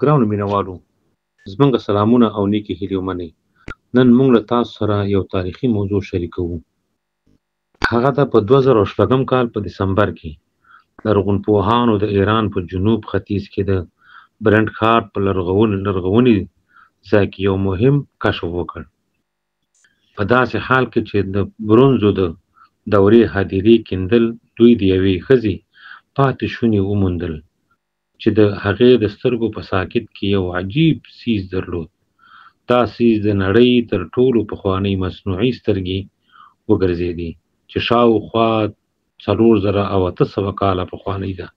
ګرانو مینوالو، زموږ سلامونه او نیکې هیلې ومنئ. نن موږ له تاسو سره یو تاریخي موضوع شریکوو. هغه ده په 2006 کال په دسمبر کې لرغونپوهانو د ایران په جنوب ختیځ کې د برنټ ښار په لرغوني ځای کې یو مهم کشف وکړ. په داسې حال کې چې د برونزو د دورې هدیرې کیندل دوی د یوې ښځې پاتې شونې وموندل چې د هغې د سترګو په ساکت کې یو عجیب څیز درلود. دا څیز د نړۍ تر ټولو پخوانۍ مصنوعي سترګې وګرځېدې چې شاوخوا 4800 کاله پخوانۍ ده.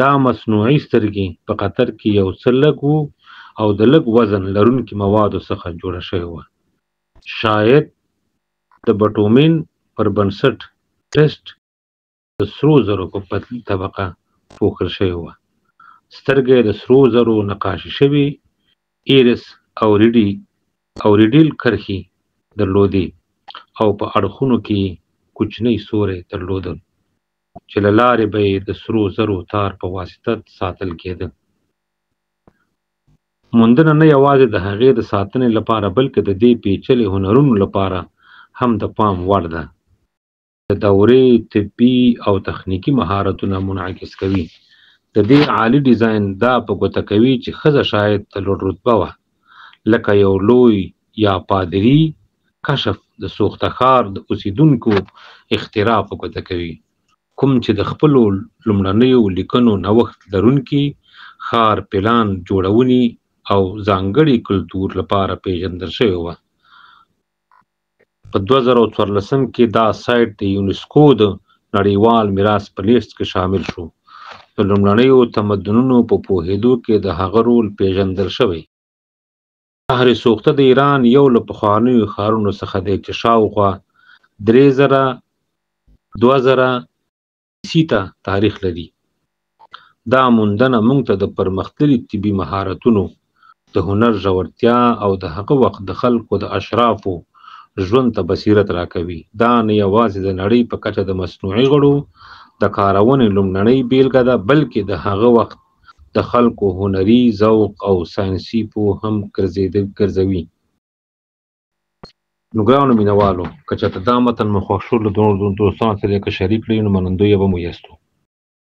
دا مصنوعي سترګې په قطر کې یو څه لږ وو او د لږ وزن لرونکي موادو څخه جوړه شوې وه. شاید د بټومین پر بنسټ ټیسټ د سرو زرو په پتلي طبقه پوښل شوې وه. سترګې د سرو زرو نقاشي شوي ایرس او ریډیل کرښې درلودې او په اړخونو کې کوچنی سوری درلودل چې له لارې به یې د سرو زرو تار په واسطه ساتل کېده. موندنه نه یوازې د هغې د ساتنې لپاره بلکې د دې پیچلي هنرونو لپاره هم د پام وړ ده. د دورې طبي او تخنیکي مهارتونه منعکس کوي. د دې عالي ډیزاین دا په ګوته کوي چې ښځه شاید د لوړ رتبه وه، لکه یو لوی یا پادري کشف د سوخته ښار د اوسیدونکو اختراع په ګوته کوي، کوم چې د خپلو لومړنیو لیکنو نوښت لرونکي ښار پلان جوړونې او ځانګړي کلتور لپاره پیژندل شوی وه. په 2014 کې دا سایټ د یونسکو د نړیوال میراث په لیست کې شامل شو. د لومړنیو تمدنونو په پوهېدو کې د هغه رول پیژندل شوی. شهر سوخته د ایران یو له پخوانیو ښارونو څخه دی چې شاوخوا 2000 ته تاریخ لري. دا موندنه موږ ته د پرمختللي طبي مهارتونو، د هنر ژورتیا او د هغه وخت د خلکو د اشرافو ژوند ته بصیرت راکوي. دا نه یوازې د نړۍ په کچه د مصنوعي غړو د کارونې لومړنۍ بیلګه ده، بلکې د هغه وخت د خلکو هنري ذوق او ساینسي پوهه هم ګرځوي. نو ګرانو مینوالو، که چېرته دا متن مو خوښ شو له دوستانو سره یې که شریک کړئ نو منندویه به مو یاستو.